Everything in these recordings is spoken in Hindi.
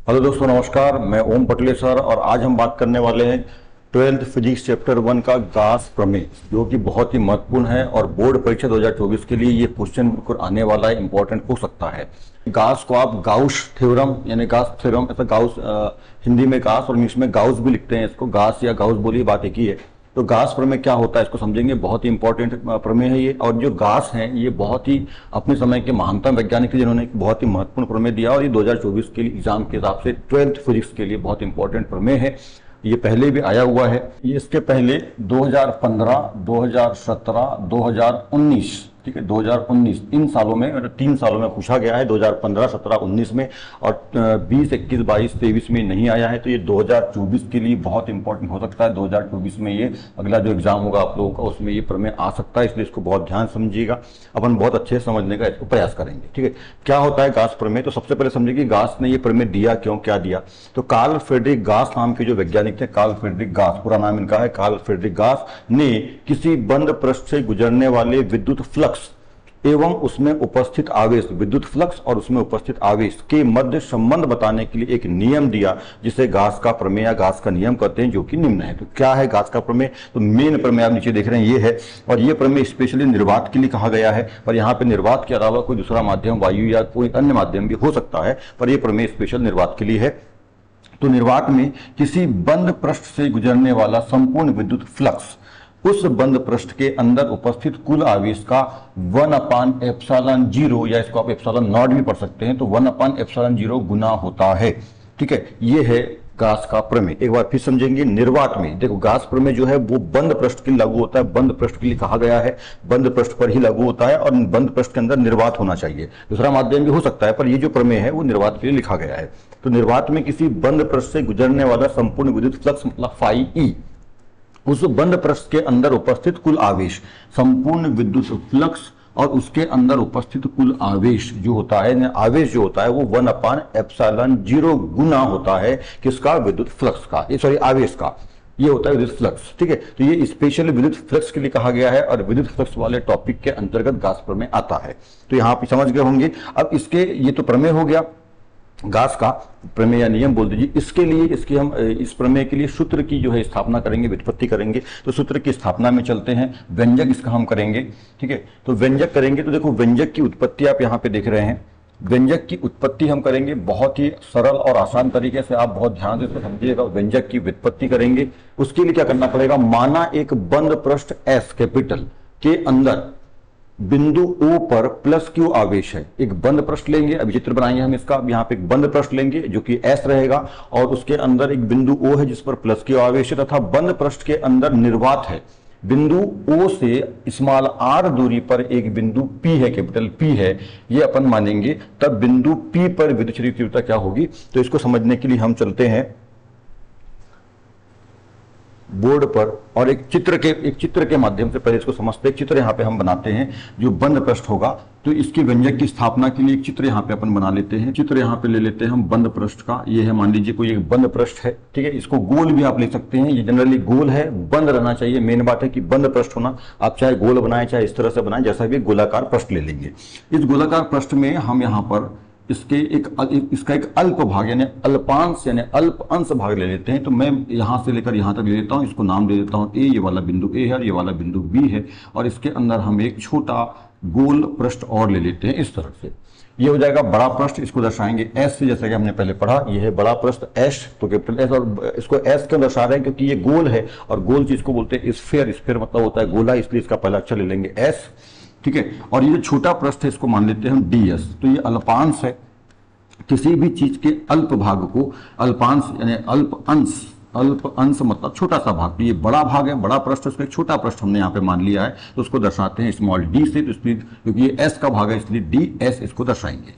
हेलो दोस्तों, नमस्कार। मैं ओम पटले सर और आज हम बात करने वाले हैं 12th फिजिक्स चैप्टर 1 का गास प्रमेय, जो कि बहुत ही महत्वपूर्ण है और बोर्ड परीक्षा 2024 के लिए ये क्वेश्चन बिल्कुल आने वाला है, इंपॉर्टेंट हो सकता है। गास को आप गाउस थ्योरम यानी गास थ्योरम, ऐसा गाउस हिंदी में गास और इंग्लिश में गाउस भी लिखते हैं। इसको गास या गाउस बोलिए, बात एक ही है। तो गास प्रमेय क्या होता है इसको समझेंगे। बहुत ही इंपॉर्टेंट प्रमेय है ये। और जो गास हैं ये बहुत ही अपने समय के महानतम वैज्ञानिक थे, जिन्होंने एक बहुत ही महत्वपूर्ण प्रमेय दिया और ये 2024 के लिए एग्जाम के हिसाब से 12th फिजिक्स के लिए बहुत इंपॉर्टेंट प्रमेय है। ये पहले भी आया हुआ है। ये इसके पहले 2015, 2017, 2019, ठीक है, 2019 इन सालों में, मतलब 3 सालों में पूछा गया है। 2015, 17, 19 में और 20, 21, 22, 23 में नहीं आया है। तो ये 2024 के लिए बहुत इंपॉर्टेंट हो सकता है। 2024 में ये अगला जो एग्जाम होगा आप लोगों का, उसमें ये प्रमेय आ सकता है, इसलिए इसको बहुत ध्यान समझिएगा। अपन बहुत अच्छे से समझने का इसको प्रयास करेंगे। ठीक है, क्या होता है गास प्रमेय? तो सबसे पहले समझिए कि गास ने ये प्रमेय दिया क्यों, क्या दिया। तो कार्ल फ्रेडरिक गास नाम के जो वैज्ञानिक थे, कार्ल फ्रेडरिक गास, पूरा नाम इनका है कार्ल फ्रेडरिक गास, ने किसी बंद पृष्ठ से गुजरने वाले विद्युत फ्लक्स एवं उसमें उपस्थित आवेश, विद्युत फ्लक्स और उसमें उपस्थित आवेश के मध्य संबंध बताने के लिए एक नियम दिया, जिसे गास का प्रमेय या गास का नियम कहते हैं, जो कि निम्न है। तो क्या है गास का प्रमेय? तो मेन प्रमेय आप नीचे देख रहे हैं ये है। और ये प्रमेय स्पेशली निर्वात के लिए कहा गया है। पर यहाँ पे निर्वात के अलावा कोई दूसरा माध्यम, वायु या कोई अन्य माध्यम भी हो सकता है, पर यह प्रमेय स्पेशल निर्वात के लिए है। तो निर्वात में किसी बंद पृष्ठ से गुजरने वाला संपूर्ण विद्युत फ्लक्स उस बंद पृष्ठ के अंदर उपस्थित कुल आवेश का 1/ε0, या इसको आप एप्सिलॉन नॉट भी पढ़ सकते हैं, तो 1/ε0 गुना होता है। ठीक है, ये है गास का प्रमेय। एक बार फिर समझेंगे। निर्वात में देखो, गास प्रमेय जो है वो बंद पृष्ठ के लिए लागू होता है, बंद पृष्ठ के लिए कहा गया है, बंद पृष्ठ पर ही लागू होता है और बंद पृष्ठ के अंदर निर्वात होना चाहिए। दूसरा माध्यम भी हो सकता है, पर ये जो प्रमेय है वो निर्वात के लिए लिखा गया है। तो निर्वात में किसी बंद पृष्ठ से गुजरने वाला संपूर्ण विद्युत फ्लक्स, मतलब फाई ई, उस बंद पृष्ठ के अंदर उपस्थित कुल आवेश, संपूर्ण विद्युत फ्लक्स और उसके अंदर उपस्थित कुल आवेश जो होता है, आवेश जो होता है वो 1/ε0 गुना होता है किसका? विद्युत फ्लक्स का, सॉरी आवेश का। ये होता है विद्युत फ्लक्स। ठीक है, तो ये स्पेशली विद्युत फ्लक्स के लिए कहा गया है और विद्युत फ्लक्स वाले टॉपिक के अंतर्गत गास प्रमेय आता है। तो यहां पे समझ गए होंगे। अब इसके, ये तो प्रमेय हो गया, गास का प्रमेय या नियम बोल दीजिए। इसके लिए, इसके हम इस प्रमेय के लिए सूत्र की जो है स्थापना करेंगे, व्युत्पत्ति करेंगे। तो सूत्र की स्थापना में चलते हैं। व्यंजक इसका हम करेंगे। ठीक है, तो व्यंजक करेंगे। तो देखो, व्यंजक की उत्पत्ति आप यहाँ पे देख रहे हैं। व्यंजक की उत्पत्ति हम करेंगे बहुत ही सरल और आसान तरीके से, आप बहुत ध्यान से समझिएगा। व्यंजक की व्युत्पत्ति करेंगे। उसके लिए क्या करना पड़ेगा? माना एक बंद पृष्ठ एस कैपिटल के अंदर बिंदु O पर प्लस क्यू आवेश है। एक बंद पृष्ठ लेंगे, अभी चित्र बनाएंगे हम इसका। यहाँ पे एक बंद पृष्ठ लेंगे जो कि S रहेगा और उसके अंदर एक बिंदु O है जिस पर प्लस क्यू आवेश है, तथा बंद पृष्ठ के अंदर निर्वात है। बिंदु O से स्मॉल r दूरी पर एक बिंदु P है, कैपिटल P है, ये अपन मानेंगे। तब बिंदु P पर विद्युत क्षेत्र की तीव्रता क्या होगी? तो इसको समझने के लिए हम चलते हैं बोर्ड पर और एक चित्र के माध्यम से पहले इसको समझते हैं। एक चित्र यहाँ पे हम बनाते हैं जो बंद पृष्ठ होगा। तो इसके व्यंजक की स्थापना के लिए एक चित्र यहाँ पे अपन बना लेते हैं। चित्र यहाँ पे ले लेते हैं हम बंद पृष्ठ का। ये है, मान लीजिए कोई एक बंद पृष्ठ है। ठीक है, इसको गोल भी आप ले सकते हैं। ये जनरली गोल है, बंद रहना चाहिए। मेन बात है कि बंद पृष्ठ होना। आप चाहे गोल बनाए चाहे इस तरह से बनाए, जैसा भी गोलाकार पृष्ठ ले लेंगे। इस गोलाकार पृष्ठ में हम यहाँ पर इसका एक अल्प भाग यानी अल्पांश यानी अल्प अंश भाग ले लेते हैं। तो मैं यहां से लेकर यहां तक ले लेता हूं, इसको नाम दे देता हूं ए। ये वाला बिंदु ए है और ये वाला बिंदु बी है, और इसके अंदर हम एक छोटा गोल पृष्ठ और ले लेते हैं इस तरह से। ये हो जाएगा बड़ा पृष्ठ। इसको दर्शाएंगे एस से, जैसा कि हमने पहले पढ़ा। ये है बड़ा पृष्ठ एस, तो कैपिटल एस, और इसको एस क्यों दर्शा रहे हैं? क्योंकि ये गोल है और गोल चीज को बोलते हैं स्फीयर। स्फीयर मतलब होता है गोला, इसलिए इसका पहला अक्षर ले लेंगे एस। ठीक है, और ये जो छोटा पृष्ठ है इसको मान लेते हैं हम डी एस। तो ये अल्पांश है। किसी भी चीज के अल्प भाग को अल्पांश यानी अल्प अंश मतलब छोटा सा भाग। तो ये बड़ा भाग है, बड़ा पृष्ठ, उसको एक छोटा पृष्ठ हमने यहाँ पे मान लिया है, तो उसको दर्शाते हैं स्मॉल डी से। तो क्योंकि ये एस का भाग है इसलिए डी एस इसको दर्शाएंगे।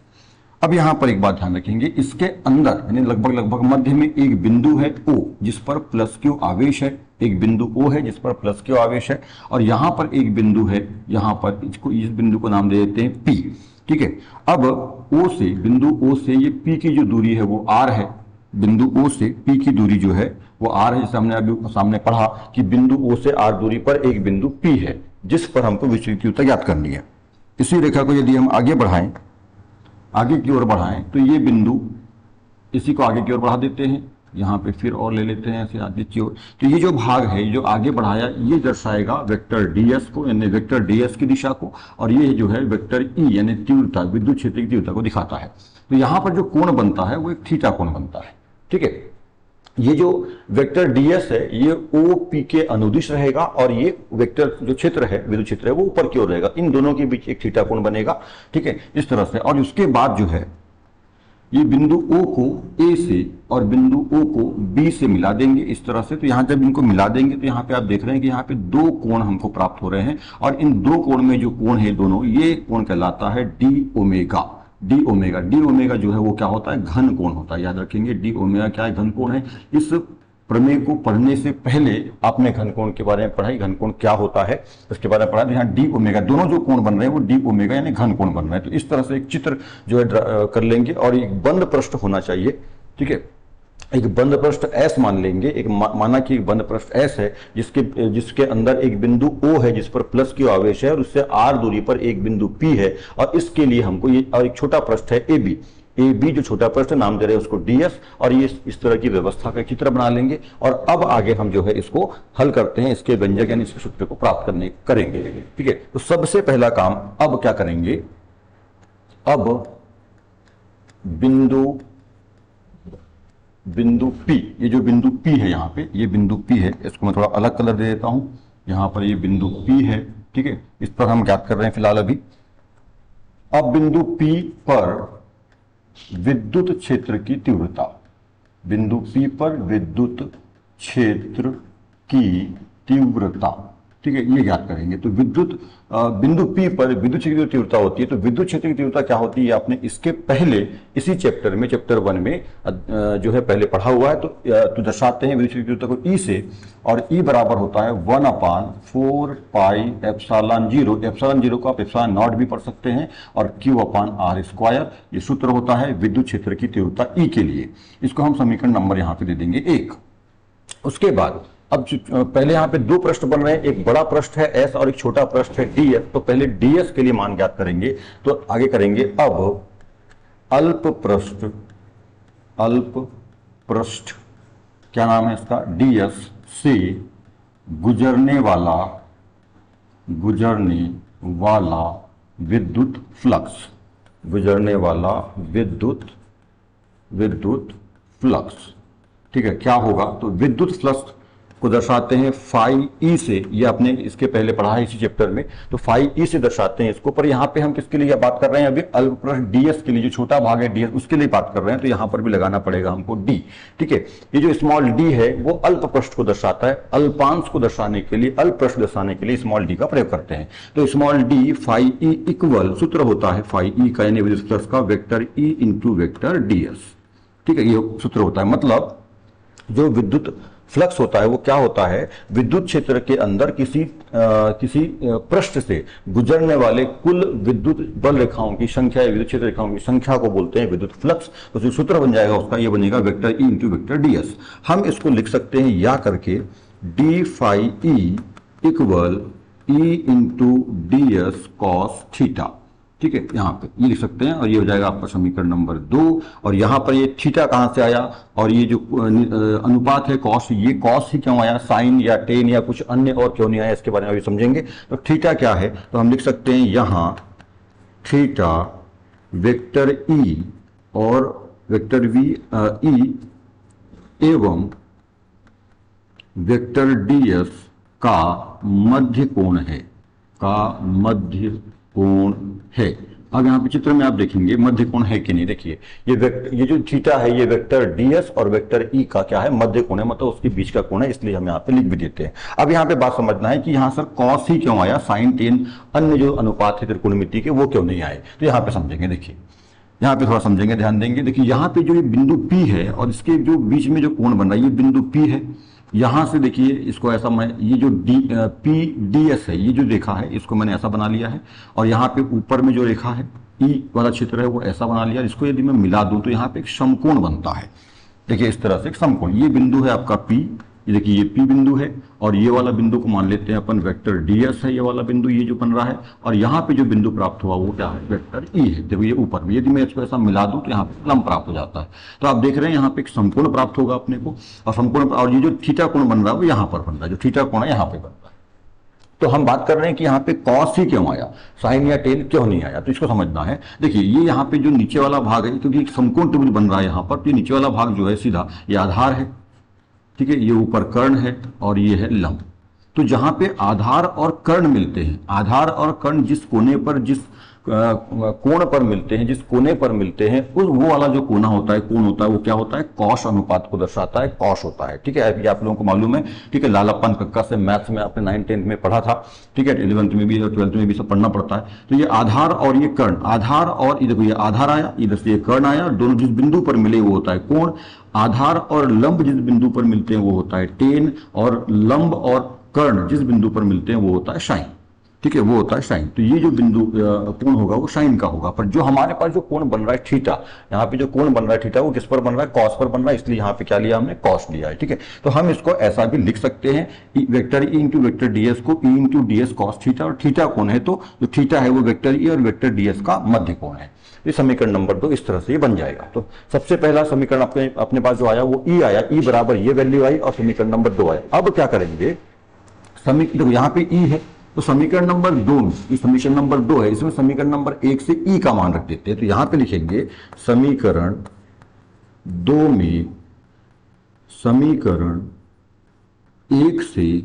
अब यहाँ पर एक बात ध्यान रखेंगे, इसके अंदर यानी लगभग मध्य में एक बिंदु है O जिस पर प्लस क्यू आवेश है। एक बिंदु O है जिस पर प्लस क्यू आवेश है, और यहाँ पर एक बिंदु है, यहाँ पर इस बिंदु को नाम दे देते हैं P। ठीक है, अब बिंदु O से ये P की जो दूरी है वो R है। बिंदु O से P की दूरी जो है वो R है, जैसे हमने अभी सामने पढ़ा कि बिंदु O से R दूरी पर एक बिंदु P है जिस पर हमको विचलित तीव्रता ज्ञात करनी है। इसी रेखा को यदि हम आगे बढ़ाएं, आगे की ओर बढ़ाएं, तो ये बिंदु इसी को आगे की ओर बढ़ा देते हैं, यहाँ पे फिर और ले लेते हैं ऐसे आगे की ओर। तो ये जो भाग है, जो आगे बढ़ाया, ये दर्शाएगा वेक्टर ds को, यानी वेक्टर ds की दिशा को, और ये जो है वेक्टर E यानी तीव्रता, विद्युत क्षेत्र की तीव्रता को दिखाता है। तो यहाँ पर जो कोण बनता है वो एक थीटा कोण बनता है। ठीक है, ये जो वेक्टर ds है ये OP के अनुदिश रहेगा, और ये वेक्टर जो क्षेत्र है, विद्युत क्षेत्र है, वो ऊपर की ओर रहेगा। इन दोनों के बीच एक थीटा कोण बनेगा। ठीक है, इस तरह से। और उसके बाद जो है ये बिंदु O को A से और बिंदु O को B से मिला देंगे इस तरह से। तो यहां जब इनको मिला देंगे तो यहाँ पे आप देख रहे हैं कि यहाँ पे दो कोण हमको प्राप्त हो रहे हैं, और इन दो कोण में जो कोण है दोनों, ये कोण कहलाता है डी ओमेगा। डी ओमेगा जो है वो क्या होता है, घन कोण होता है। याद रखेंगे डी ओमेगा क्या है, घन कोण है। इस प्रमेय को पढ़ने से पहले आपने घन कोण के बारे में पढ़ाई, घन कोण क्या होता है उसके बारे में पढ़ा। यहाँ डी ओमेगा, दोनों जो कोण बन रहे हैं वो डी ओमेगा यानी घन कोण बन रहे हैं। तो इस तरह से एक चित्र जो है कर लेंगे, और एक बंद पृष्ठ होना चाहिए। ठीक है, एक बंद पृष्ठ S मान लेंगे। एक माना कि एक बंद पृष्ठ S है जिसके अंदर एक बिंदु O है जिस पर प्लस की आवेश है, और उससे r दूरी पर एक बिंदु P है, और इसके लिए हमको ये, और एक छोटा पृष्ठ है AB जो छोटा पृष्ठ नाम दे रहे हैं उसको DS, और ये इस तरह की व्यवस्था का चित्र बना लेंगे। और अब आगे हम जो है इसको हल करते हैं, इसके व्यंजक यानी इसके सूत्र को प्राप्त करेंगे। ठीक है, तो सबसे पहला काम अब क्या करेंगे, अब बिंदु P, ये जो बिंदु P है यहाँ पे, ये बिंदु P है, इसको मैं थोड़ा अलग कलर दे देता हूं। यहाँ पर ये बिंदु P है। ठीक है, इस पर हम ज्ञात कर रहे हैं फिलहाल अभी। अब बिंदु P पर विद्युत क्षेत्र की तीव्रता, बिंदु P पर विद्युत क्षेत्र की तीव्रता, ठीक है, ये ज्ञात करेंगे। तो बिंदु P पर विद्युत क्षेत्र की तीव्रता होती है। तो विद्युत क्षेत्र की तीव्रता क्या होती है, आपने इसके पहले इसी चैप्टर में, चैप्टर 1 में जो है पहले पढ़ा हुआ है। तो दर्शाते हैं विद्युत क्षेत्र की तीव्रता को E से, और E बराबर होता है 1/4 पाई एप्सिलॉन 0। एप्सिलॉन 0 को आप एप्सिलॉन नॉट भी पढ़ सकते हैं, और Q/r²। ये सूत्र होता है विद्युत क्षेत्र की तीव्रता E के लिए। इसको हम समीकरण नंबर यहाँ पे दे देंगे 1। उसके बाद अब पहले यहाँ पे दो पृष्ठ बन रहे हैं, एक बड़ा पृष्ठ है S और एक छोटा पृष्ठ है DS। तो पहले DS के लिए मान ज्ञात करेंगे। तो आगे करेंगे, अब अल्प पृष्ठ क्या नाम है इसका, DS से गुजरने वाला विद्युत फ्लक्स, विद्युत फ्लक्स। ठीक है, क्या होगा, तो विद्युत फ्लक्स को दर्शाते हैं फाई ई से। ये आपने इसके पहले पढ़ा है इसी चैप्टर में। तो फाई ई से दर्शाते हैं इसको। पर यहाँ पे हम किसके लिए बात कर रहे हैं, अभी अल्प पृष्ठ DS के लिए, जो छोटा भाग है DS उसके लिए बात कर रहे हैं। तो यहाँ पर भी लगाना पड़ेगा हमको D। ठीक है, ये जो स्मॉल d है वो अल्प पृष्ठ को दर्शाता है। अल्पांश को दर्शाने के लिए, अल्प पृष्ठ दर्शाने के लिए स्मॉल d का प्रयोग करते हैं। तो small d phi E equal, सूत्र होता है फाई ई का यानी विद्युत फ्लक्स का vector E into vector DS। ठीक है, ये सूत्र होता है। मतलब जो विद्युत फ्लक्स होता है वो क्या होता है, विद्युत क्षेत्र के अंदर किसी पृष्ठ से गुजरने वाले कुल विद्युत बल रेखाओं की संख्या या विद्युत क्षेत्र रेखाओं की संख्या को बोलते हैं विद्युत फ्लक्स। तो जो सूत्र बन जाएगा उसका, ये बनेगा vector E into vector DS। हम इसको लिख सकते हैं या करके d phi E equal E into DS cos theta. ठीक है, यहाँ पे ये लिख सकते हैं, और ये हो जाएगा आपका समीकरण नंबर 2। और यहाँ पर ये थीटा कहाँ से आया, और ये जो अनुपात है कॉस, ये कॉस ही क्यों आया, साइन या टेन या कुछ अन्य और क्यों नहीं आया, इसके बारे में अभी समझेंगे। तो थीटा क्या है, तो हम लिख सकते हैं यहाँ थीटा वेक्टर E और वेक्टर E एवं वेक्टर DS का मध्य कोण है। अब यहाँ पे चित्र में आप देखेंगे मध्य कोण है कि नहीं। देखिए ये जो थीटा है ये वेक्टर DS और वेक्टर E का क्या है, मध्य कोण है, मतलब उसके बीच का कोण है, इसलिए हम यहाँ पे लिख भी देते हैं। अब यहाँ पे बात समझना है कि यहाँ सर कॉस ही क्यों आया, साइन टेन अन्य जो अनुपात है त्रिकोणमिति के वो क्यों नहीं आए। तो यहाँ पे समझेंगे, देखिए यहाँ पे थोड़ा समझेंगे, ध्यान देंगे। देखिए यहाँ पे जो ये बिंदु P है और इसके जो बीच में जो कोण बन रहा है ये बिंदु P है। यहां से देखिए इसको ऐसा, मैं ये जो PDS है, ये जो रेखा है इसको मैंने ऐसा बना लिया है, और यहाँ पे ऊपर में जो रेखा है E वाला क्षेत्र है वो ऐसा बना लिया। इसको यदि मैं मिला दूं तो यहाँ पे एक समकोण बनता है। देखिए इस तरह से एक समकोण, ये बिंदु है आपका P ये देखिए ये पी बिंदु है और ये वाला बिंदु को मान लेते हैं अपन वेक्टर ds है, ये वाला बिंदु ये जो बन रहा है, और यहाँ पे जो बिंदु प्राप्त हुआ वो क्या है, वेक्टर ई है। देखो ये ऊपर में, यदि मैं इसको ऐसा मिला दूं तो यहाँ पे लंब प्राप्त हो जाता है। तो आप देख रहे हैं यहाँ पे एक समकोण प्राप्त होगा अपने को, और समकोण, और ये जो थीटा कोण बन रहा है वो यहाँ पर बन रहा है, जो थीटा कोण है यहाँ पे बन रहा है। तो हम बात कर रहे हैं कि यहाँ पे कॉस ही क्यों आया, साइन या टेन क्यों नहीं आया, तो इसको समझना है। देखिए ये यहाँ पे जो नीचे वाला भाग है, क्योंकि समकोण त्रिभुज बन रहा है यहाँ पर, तो ये नीचे वाला भाग जो है सीधा ये आधार है, ठीक है, ये ऊपर कर्ण है और ये है लंब। तो जहां पे आधार और कर्ण मिलते हैं, आधार और कर्ण जिस कोने पर, जिस कोण पर मिलते हैं, जिस कोने पर मिलते हैं, उस वो वाला जो कोना होता है, कोण होता है, वो क्या होता है, कॉस अनुपात को दर्शाता है, कॉस होता है, ठीक है। ये आप लोगों को मालूम है, ठीक है, लालापन कक्का से मैथ्स में आपने 9th 10th में पढ़ा था, ठीक है, 11th में भी और 12th में भी सब पढ़ना पड़ता है। तो ये आधार और ये कर्ण, आधार और इधर ये आधार आया, इधर से ये कर्ण आया, दोनों जिस बिंदु पर मिले वो होता है कोण। आधार और लंब जिस बिंदु पर मिलते हैं वो होता है टेन, और लंब और कर्ण जिस बिंदु पर मिलते हैं वो होता है साइन, ठीक है, वो होता है साइन। तो ये जो बिंदु कोण होगा वो साइन का होगा। पर जो हमारे पास जो कोण बन रहा है थीटा, यहाँ पे जो कोण बन रहा है थीटा, वो किस पर बन रहा है, कॉस पर बन रहा है, इसलिए यहाँ पे क्या लिया हमने, कॉस लिया है, ठीक है। तो हम इसको ऐसा भी लिख सकते हैं, vector E into vector ds को E into ds cos theta, और थीटा कोण है तो जो थीटा है वो वेक्टर ई और वेक्टर डीएस का मध्य कोण है। ये समीकरण नंबर 2 इस तरह से ये बन जाएगा। तो सबसे पहला समीकरण अपने पास जो आया वो ई आया, ई बराबर ये वैल्यू आई, और समीकरण नंबर 2 आया। अब क्या करेंगे, देखो यहाँ पे ई है, तो समीकरण नंबर 2 में, ये समीकरण नंबर 2 है, इसमें समीकरण नंबर 1 से ई का मान रख देते हैं। तो यहां पे लिखेंगे समीकरण 2 में समीकरण 1 से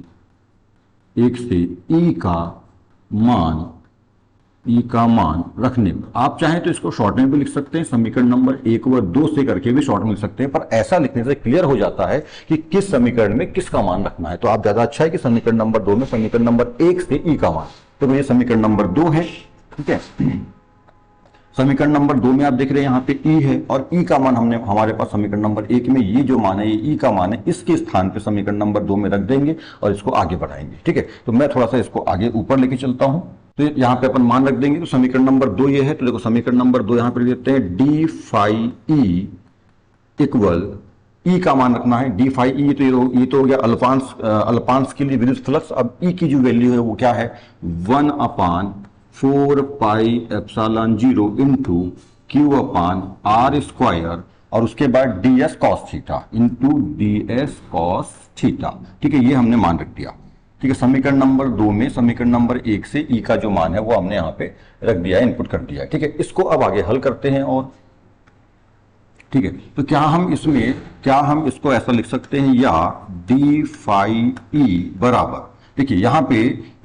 ई का मान रखने में, आप चाहें तो इसको शॉर्ट में भी लिख सकते हैं, समीकरण नंबर 1 व 2 से करके भी शॉर्ट में लिख सकते हैं, पर ऐसा लिखने से क्लियर हो जाता है कि किस समीकरण में किसका मान रखना है। तो आप ज्यादा अच्छा है कि समीकरण नंबर 2 में समीकरण नंबर 1 से ई का मान, तो ये समीकरण नंबर 2 है, ठीक है। समीकरण नंबर 2 में आप देख रहे हैं यहाँ पे ई है, और ई का मान हमने हमारे पास समीकरण नंबर 1 में ये जो मान है, ये ई का मान है, इसके स्थान पे समीकरण नंबर 2 में रख देंगे और इसको आगे बढ़ाएंगे, ठीक है। तो मैं थोड़ा सा इसको आगे ऊपर लेके चलता हूं, तो यहाँ पे अपन मान रख देंगे। तो समीकरण नंबर 2 ये है, तो देखो समीकरण नंबर 2 यहाँ पे देते हैं डी फाई ई इक्वल, ई का मान रखना है डी फाई ई, तो ये तो हो गया अल्पांश के लिए विद्युत फ्लक्स। अब ई की जो वैल्यू है वो क्या है, 1/4 pi epsilon 0 into Q upon R square, और उसके बाद D S cos theta into D S cos theta, ठीक है, ये हमने मान रख दिया, ठीक है। समीकरण नंबर 2 में समीकरण नंबर 1 से ई का जो मान है वो हमने यहाँ पे रख दिया है, इनपुट कर दिया है, ठीक है। इसको अब आगे हल करते हैं, और ठीक है, तो क्या हम इसको ऐसा लिख सकते हैं, या डी फाई ई बराबर, देखिए यहाँ पे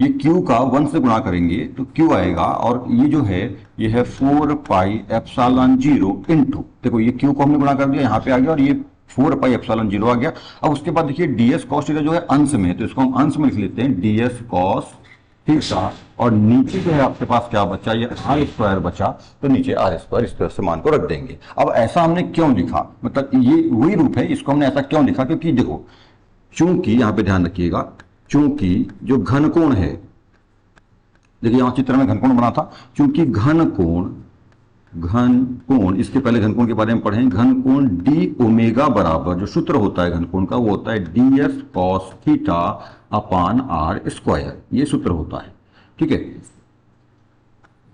ये q का 1 से गुणा करेंगे तो q आएगा, और ये जो है ये है 4 पाई एप्सिलॉन 0 इंटू, देखो ये q को हमने गुणा कर दिया, यहाँ पे आ गया, और ये 4 पाई एप्सिलॉन 0 आ गया। अब उसके बाद देखिए ds cos थीटा जो है अंश में है, तो इसको हम अंश में लिख लेते हैं ds cos थीटा, और नीचे जो है आपके पास क्या बचा, ये आर स्क्वायर बचा, तो नीचे आर स्क्वायर इस तरह से मान को रख देंगे। अब ऐसा हमने क्यों लिखा, मतलब ये वही रूप है, इसको हमने ऐसा क्यों लिखा, क्योंकि देखो चूंकि यहाँ पे ध्यान रखिएगा, चूंकि जो घनकोण है, देखिए यहाँ चित्र में घनकोण बना था, चूंकि घनकोण, इसके पहले घनकोण के बारे में पढ़ें, घनकोण डी ओमेगा बराबर, जो सूत्र होता है घनकोण का वो होता है D S cos theta upon R square, ये सूत्र होता है, ठीक है,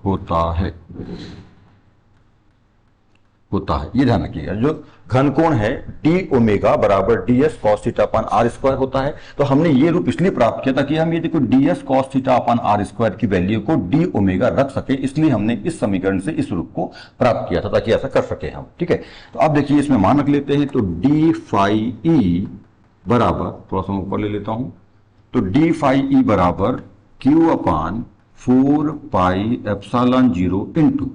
होता है, ये ध्यान रखिएगा। जो घनकोण है डी ओमेगा बराबर D S cos theta upon R square होता है। तो हमने ये रूप इसलिए प्राप्त किया ताकि हम ये देखो D S cos theta upon R square की वैल्यू को डी ओमेगा रख सके, इसलिए हमने इस समीकरण से इस रूप को प्राप्त किया था, ताकि ऐसा कर सके हम, ठीक है। तो अब देखिए इसमें मान रख लेते हैं, तो डी फाई ई बराबर, थोड़ा सा ऊपर ले लेता हूं, तो डी फाई ई बराबर क्यू अपान 4 पाई एप्सिलॉन 0 इंटू,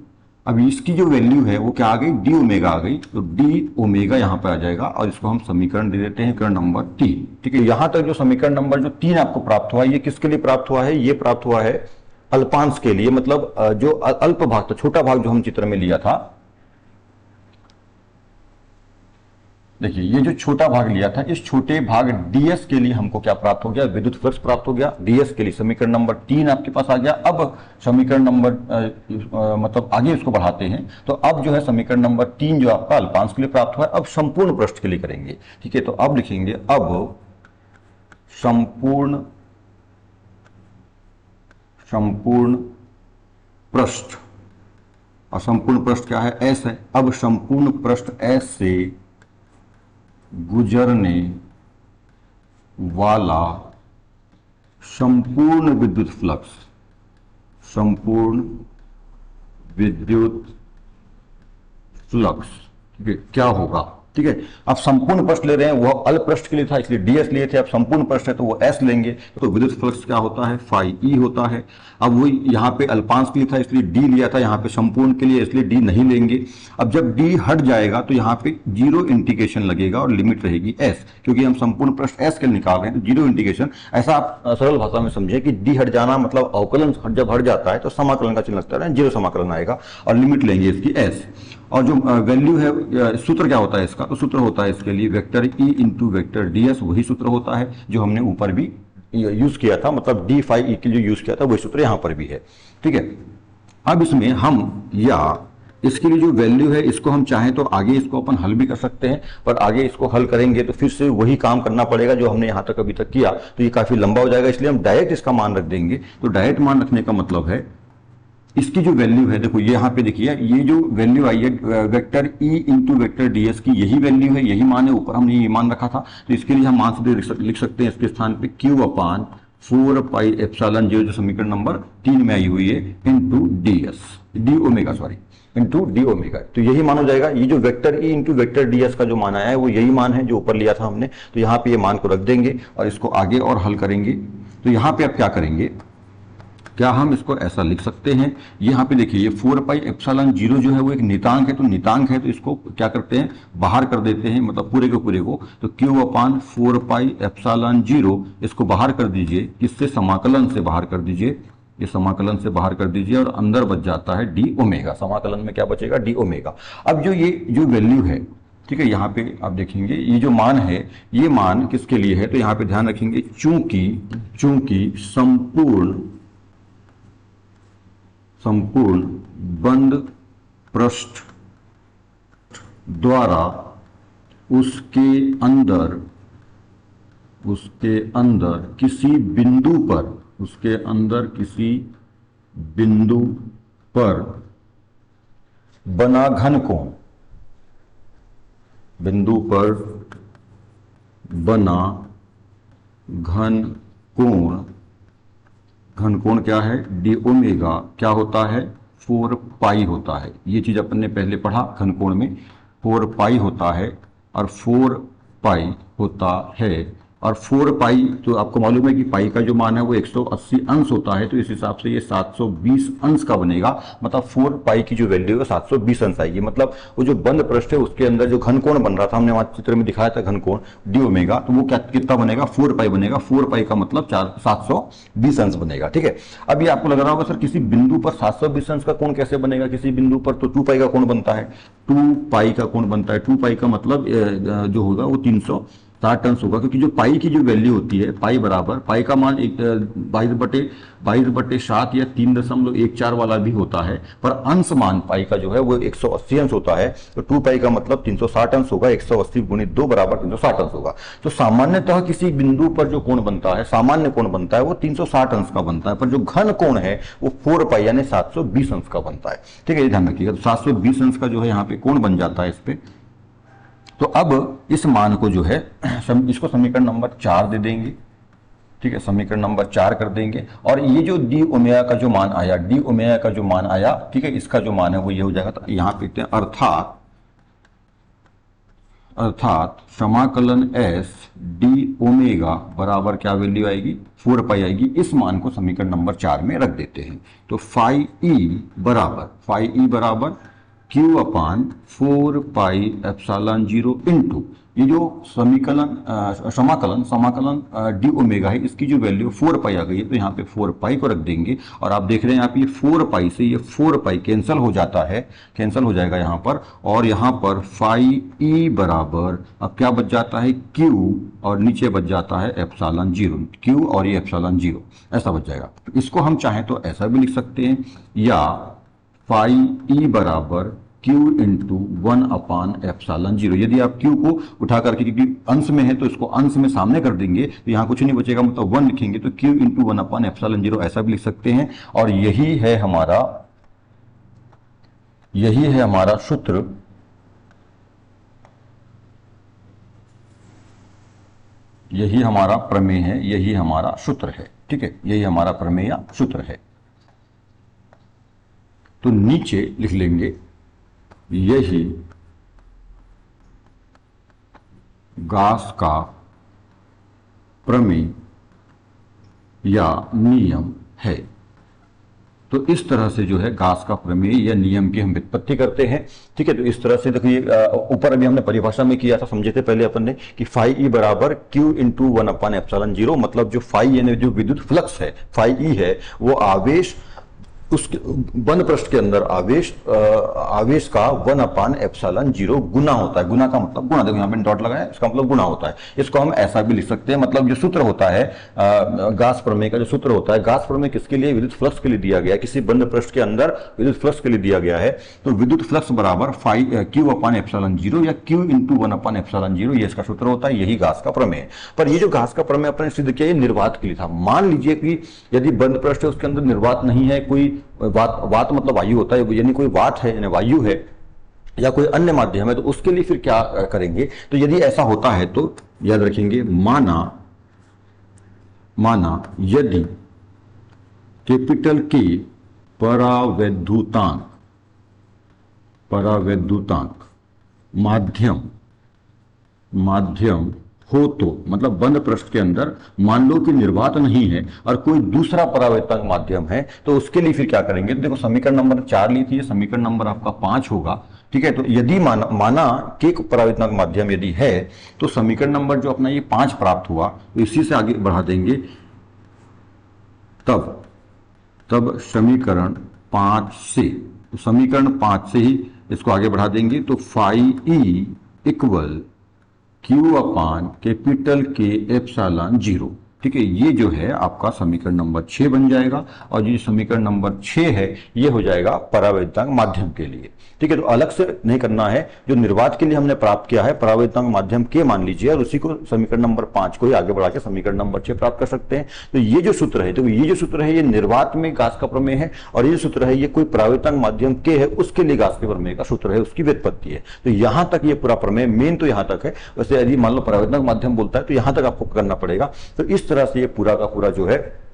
अब इसकी जो वैल्यू है वो क्या आ गई, डी ओमेगा आ गई, तो डी ओमेगा यहाँ पे आ जाएगा, और इसको हम समीकरण दे देते हैं समीकरण नंबर 3, ठीक है। यहां तक जो समीकरण नंबर जो 3 आपको प्राप्त हुआ है, ये किसके लिए प्राप्त हुआ है, ये प्राप्त हुआ है अल्पांश के लिए, मतलब जो अल्प भाग था, छोटा भाग जो हम चित्र में लिया था, देखिए ये जो छोटा भाग लिया था, इस छोटे भाग ds के लिए हमको क्या प्राप्त हो गया, विद्युत फ्लक्स प्राप्त हो गया। ds के लिए समीकरण नंबर 3 आपके पास आ गया। अब समीकरण नंबर मतलब आगे इसको बढ़ाते हैं, तो अब जो है समीकरण नंबर 3 जो आपका अल्पांश के लिए प्राप्त हुआ है, अब संपूर्ण पृष्ठ के लिए करेंगे, ठीक है। तो अब लिखेंगे, अब संपूर्ण पृष्ठ, और संपूर्ण पृष्ठ क्या है, एस है। अब संपूर्ण पृष्ठ एस से गुजरने वाला संपूर्ण विद्युत फ्लक्स, संपूर्ण विद्युत फ्लक्स, ठीक है, क्या होगा। ठीक है, आप संपूर्ण पृष्ठ ले रहे हैं, वो अल पृष्ठ के लिए था इसलिए डीएस लिए थे, आप संपूर्ण पृष्ठ है तो वो एस लेंगे, तो विद्युत फ्लक्स क्या होता है, फाई ई होता है। अब वही यहाँ पे अल्पांश के लिए था इसलिए डी लिया था, यहाँ पे संपूर्ण के लिए इसलिए डी नहीं लेंगे। अब जब डी हट जाएगा तो यहाँ पे जीरो इंडिकेशन लगेगा और लिमिट रहेगी एस, क्योंकि हम संपूर्ण पृष्ठ एस के निकाल रहे हैं तो जीरो इंडिकेशन। ऐसा आप सरल भाषा में समझे कि डी हट जाना मतलब अवकलन जब हट जाता है तो समाकलन का चिन्ह लगता है, जीरो समाकलन आएगा और लिमिट लेंगे इसकी एस। और जो वैल्यू है, सूत्र क्या होता है इसका, तो सूत्र होता है इसके लिए vector E into vector DS, वही सूत्र होता है जो हमने ऊपर भी यूज किया था, मतलब डी फाई ई के लिए यूज किया था वही सूत्र यहां पर भी है। ठीक है, अब इसमें हम या इसके लिए जो वैल्यू है इसको हम चाहें तो आगे इसको अपन हल भी कर सकते हैं, पर आगे इसको हल करेंगे तो फिर से वही काम करना पड़ेगा जो हमने यहां तक अभी तक किया, तो ये काफी लंबा हो जाएगा, इसलिए हम डायरेक्ट इसका मान रख देंगे। तो डायरेक्ट मान रखने का मतलब है इसकी जो वैल्यू है, देखो ये यहाँ पे देखिए, ये जो वैल्यू आई है vector E into vector DS की, यही वैल्यू है, यही मान है, ऊपर हमने ये मान रखा था, तो इसके लिए हम मान सीधे लिख सकते हैं इसके स्थान पे क्यू अपान 4 पाई एप्सिलॉन जीरो, जो समीकरण नंबर 3 में आई हुई है, into DS, D omega sorry, into D omega. तो यही मान हो जाएगा, ये जो vector E into vector DS का जो मान आया है वो यही मान है जो ऊपर लिया था हमने, तो यहाँ पे ये मान को रख देंगे और इसको आगे और हल करेंगे। तो यहाँ पे आप क्या करेंगे, क्या हम इसको ऐसा लिख सकते हैं, यहाँ पे देखिए ये 4 पाई एप्सिलॉन जीरो जो है वो एक नितांक है, तो नितांक है तो इसको क्या करते हैं, बाहर कर देते हैं, मतलब पूरे के पूरे को, तो क्यू अपान 4 पाई एप्सिलॉन जीरो, इसको बाहर कर दीजिए, किससे, समाकलन से बाहर कर दीजिए, ये समाकलन से बाहर कर दीजिए और अंदर बच जाता है डी ओमेगा, समाकलन में क्या बचेगा, डी ओमेगा। अब जो ये जो वैल्यू है, ठीक है, यहाँ पे आप देखेंगे ये जो मान है, ये मान किसके लिए है, तो यहाँ पे ध्यान रखेंगे चूंकि संपूर्ण बंद पृष्ठ द्वारा उसके अंदर किसी बिंदु पर बना घन कोण, बिंदु पर बना घन कोण क्या है, डी ओमेगा क्या होता है, 4 पाई होता है। ये चीज अपन ने पहले पढ़ा, घन कोण में 4 पाई होता है, और 4 पाई होता है, और 4 पाई तो आपको मालूम है कि पाई का जो मान है वो 180 अंश होता है, तो इस हिसाब से ये 720 अंश का बनेगा, मतलब 4 पाई की जो वैल्यू है 720 अंश आएगी। मतलब वो जो बंद पृष्ठ है उसके अंदर जो घन कोण बन रहा था, हमने वहां चित्र में दिखाया था घन कोण डी ओमेगा, तो वो क्या कितना बनेगा, 4 पाई बनेगा, 4 पाई का मतलब 720 अंश बनेगा। ठीक है, अब ये आपको लग रहा होगा सर किसी बिंदु पर 720 अंश का कोण कैसे बनेगा, किसी बिंदु पर तो 2 पाई का कोण बनता है, 2 पाई का कोण बनता है, 2 पाई का मतलब जो होगा वो 360 अंश होगा, क्योंकि जो पाई की जो वैल्यू होती है, पाई बराबर, पाई का मान 22/7 या 3.14 वाला भी होता है, पर अंश मान पाई का जो है वो 180 अंश होता है, तो 2 पाई का मतलब 360 अंश होगा, 180 गुणित 2 बराबर 360 अंश होगा। तो सामान्यतः किसी बिंदु पर जो कोण बनता है, सामान्य कोण बनता है वो 360 अंश का बनता है, पर जो घन कोण है वो 4 पाई यानी 720 अंश का बनता है। ठीक है, ये ध्यान रखिएगा, तो 720 अंश का जो है यहाँ पे कोण बन जाता है इस पे। तो अब इस मान को जो है इसको समीकरण नंबर 4 दे देंगे। ठीक है, समीकरण नंबर 4 कर देंगे, और ये जो डी ओमेगा का जो मान आया, डी ओमेगा का जो मान आया, ठीक है, इसका जो मान है वो ये हो जाएगा, तो यहां पे लिखते हैं अर्थात समाकलन एस डी ओमेगा बराबर क्या वैल्यू आएगी, 4 पाई आएगी। इस मान को समीकरण नंबर 4 में रख देते हैं, तो फाई ई बराबर क्यू अपान 4 पाई एप्सिलॉन जीरो इंटू ये जो समाकलन डी ओमेगा है, इसकी जो वैल्यू 4 पाई आ गई है, तो यहाँ पे 4 पाई को रख देंगे, और आप देख रहे हैं यहाँ पे 4 पाई से ये 4 पाई कैंसिल हो जाता है, कैंसिल हो जाएगा यहाँ पर, और यहाँ पर फाई ई बराबर अब क्या बच जाता है, क्यू, और नीचे बच जाता है एप्सिलॉन जीरो, क्यू और ये एप्सिलॉन जीरो, ऐसा बच जाएगा। तो इसको हम चाहें तो ऐसा भी लिख सकते हैं, या फाई ई बराबर Q इंटू 1/ε0। यदि आप Q को उठा करके, क्योंकि अंश में है तो इसको अंश में सामने कर देंगे तो यहां कुछ नहीं बचेगा, मतलब 1 लिखेंगे तो Q इंटू 1/ε0 ऐसा भी लिख सकते हैं। और यही है हमारा सूत्र, यही हमारा प्रमेय है, यही हमारा सूत्र है। ठीक है, यही हमारा प्रमेय या सूत्र है। तो नीचे लिख लेंगे यही गॉस का प्रमेय या नियम है। तो इस तरह से जो है गॉस का प्रमेय या नियम की हम व्युत्पत्ति करते हैं। ठीक है, तो इस तरह से देखिए, ऊपर अभी हमने परिभाषा में किया था, समझे थे पहले अपन ने कि फाई ई बराबर Q इंटू 1/ε0, मतलब जो फाई यानी जो विद्युत फ्लक्स है, फाई ई है, वो आवेश, उसके बंद पृष्ठ के अंदर आवेश का 1/ε0 गुना होता है। गुना का मतलब गुना, देखो यहाँ पे डॉट लगाया, इसका मतलब गुना होता है। इसको हम ऐसा भी लिख सकते हैं, मतलब जो सूत्र होता है गॉस प्रमेय का, जो सूत्र होता है, गॉस प्रमेय किसके लिए? विद्युत फ्लक्स के लिए दिया गया है, किसी बंद पृष्ठ के अंदर विद्युत फ्लक्स के लिए दिया गया है। तो विद्युत फ्लक्स बराबर Q/ε0 या Q इंटू 1/ε0, ये इसका सूत्र होता है, यही गॉस का प्रमेय है। पर ये जो गॉस का प्रमेय अपने सिद्ध किया, ये निर्वात के लिए था। मान लीजिए कि यदि बंद पृष्ठ है, उसके अंदर निर्वात नहीं है, कोई वात मतलब वायु होता है, यानी कोई वाट है यानी वायु है, या कोई अन्य माध्यम है, तो उसके लिए फिर क्या करेंगे? तो यदि ऐसा होता है तो याद रखेंगे, माना यदि कैपिटल के परावैद्युतांक माध्यम हो, तो मतलब बंद पृष्ठ के अंदर मान लो कि निर्वात नहीं है और कोई दूसरा परावैद्युतांक माध्यम है, तो उसके लिए फिर क्या करेंगे? देखो समीकरण नंबर 4 ली थी, समीकरण नंबर आपका 5 होगा। ठीक है, तो यदि माना कि परावैद्युतांक माध्यम यदि है, तो समीकरण नंबर जो अपना ये 5 प्राप्त हुआ, तो इसी से आगे बढ़ा देंगे, तब समीकरण 5 से, तो समीकरण 5 से ही इसको आगे बढ़ा देंगे, तो फाई ई इक्वल Q/K/ε0। ठीक है, ये जो है आपका समीकरण नंबर 6 बन जाएगा, और ये समीकरण नंबर 6 है, ये हो जाएगा परावैद्युतांक माध्यम के लिए। ठीक है, तो अलग से नहीं करना है, जो निर्वात के लिए हमने प्राप्त किया है परावैद्युतांक माध्यम के मान लीजिए, और उसी को समीकरण नंबर 5 को ही आगे बढ़ा के समीकरण नंबर 6 प्राप्त कर सकते हैं। तो ये जो सूत्र है, तो ये जो सूत्र है, ये निर्वात में गॉस का प्रमेय है, और ये सूत्र है, ये कोई परावैद्युतांक माध्यम के है, उसके लिए गॉस के प्रमेय का सूत्र है, उसकी व्युत्पत्ति है। तो यहां तक ये पूरा प्रमेय, मेन तो यहां तक है। वैसे यदि मान लो परावैद्युतांक माध्यम बोलता है तो यहां तक आपको करना पड़ेगा। तो इस तरह से ये पूरा का पूरा जो है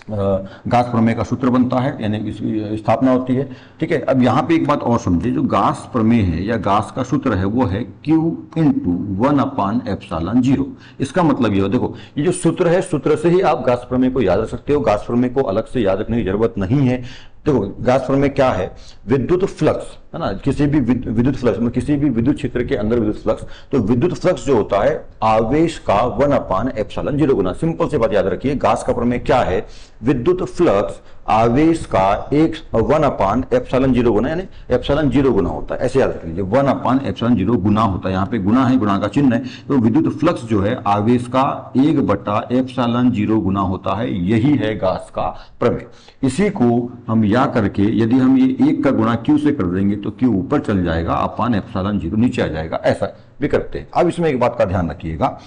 गॉस प्रमेय का सूत्र बनता है, यानी इसकी स्थापना होती है। ठीक है, अब यहाँ पे एक बात और समझिए, जो गॉस प्रमेय है या गॉस का सूत्र है, वो है Q इंटू 1/ε0। इसका मतलब ये हो, देखो ये जो सूत्र है, सूत्र से ही आप गॉस प्रमेय को याद रख सकते हो, गॉस प्रमेय को अलग से याद रखने की जरूरत नहीं है। देखो गॉस प्रमेय क्या है? विद्युत फ्लक्स है ना, किसी भी विद्युत फ्लक्स में, किसी भी विद्युत क्षेत्र के अंदर विद्युत फ्लक्स, तो विद्युत फ्लक्स जो होता है आवेश का 1/ε0 गुना। सिंपल से बात याद रखिए, गॉस का प्रमेय क्या है? विद्युत फ्लक्स आवेश का 1/ε0 गुना, यानी ε0 गुना होता है, ऐसे याद रख लीजिए, 1/ε0 गुना होता है। यहाँ पे गुना है, गुणा का चिन्ह है, तो विद्युत फ्लक्स जो है आवेश का 1/ε0 गुना होता है, यही है गॉस का प्रमेय। इसी को हम या करके, यदि हम ये 1 का गुणा Q से कर देंगे तो Q ऊपर चल जाएगा, अपान ε0 नीचे आ जाएगा, ऐसा भी करते हैं। अब इसमें एक बात का ध्यान रखिएगा,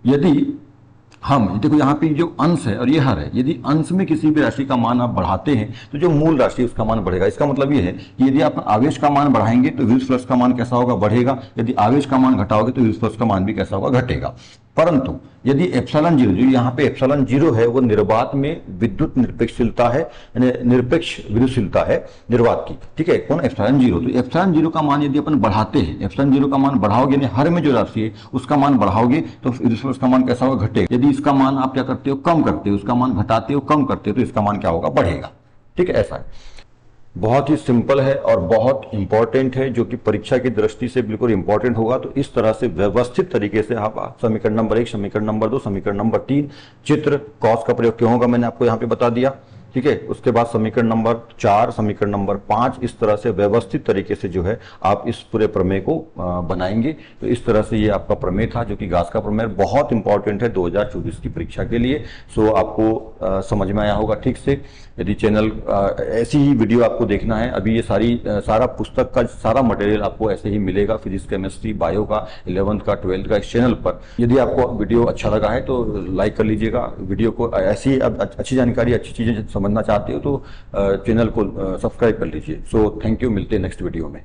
यदि हम देखो यहाँ पे जो अंश है और ये हर है, यदि अंश में किसी भी राशि का मान आप बढ़ाते हैं तो जो मूल राशि है उसका मान बढ़ेगा। इसका मतलब ये है कि यदि आप आवेश का मान बढ़ाएंगे तो विद्युत फ्लक्स का मान कैसा होगा? बढ़ेगा। यदि आवेश का मान घटाओगे तो विद्युत फ्लक्स का मान भी कैसा होगा? घटेगा। परंतु यदि ε0, जो यहाँ पे ε0 है, वो निर्वात में विद्युत निरपेक्षशीलता है, यानी निरपेक्ष विद्युतशीलता है निर्वात की। ठीक है, कौन? ε0। तो ε0 का मान यदि अपन बढ़ाते हैं, ε0 का मान बढ़ाओगे, यानी हर में जो राशि है उसका मान बढ़ाओगे, तो विद्युत फ्लक्स का मान कैसा होगा? घटेगा। यदि इसका मान आप क्या करते हो? कम करते हो, उसका मान घटाते हो, कम करते हो, तो इसका मान क्या होगा? बढ़ेगा। ठीक है, ऐसा है। बहुत ही सिंपल है और बहुत इंपॉर्टेंट है, जो कि परीक्षा की दृष्टि से बिल्कुल इंपॉर्टेंट होगा। तो इस तरह से व्यवस्थित तरीके से आप समीकरण नंबर 1, समीकरण नंबर 2, समीकरण नंबर 3, चित्र कॉस का प्रयोग क्यों होगा, मैंने आपको यहाँ पे बता दिया। ठीक है। उसके बाद समीकरण नंबर 4, समीकरण नंबर 5, इस तरह से व्यवस्थित तरीके से जो है आप इस पूरे प्रमेय को बनाएंगे। तो इस तरह से ये आपका प्रमेय था, जो कि गास का प्रमेय बहुत इंपॉर्टेंट है 2024 की परीक्षा के लिए। सो आपको समझ में आया होगा ठीक से। यदि चैनल ऐसी ही वीडियो आपको देखना है, अभी ये सारा पुस्तक का सारा मटेरियल आपको ऐसे ही मिलेगा, फिजिक्स, केमिस्ट्री, बायो का 11th का 12th का इस चैनल पर। यदि आपको वीडियो अच्छा लगा है तो लाइक कर लीजिएगा वीडियो को। ऐसी अब अच्छी जानकारी, अच्छी चीजें समझना चाहते हो तो चैनल को सब्सक्राइब कर लीजिए। सो थैंक यू, मिलते हैं नेक्स्ट वीडियो में।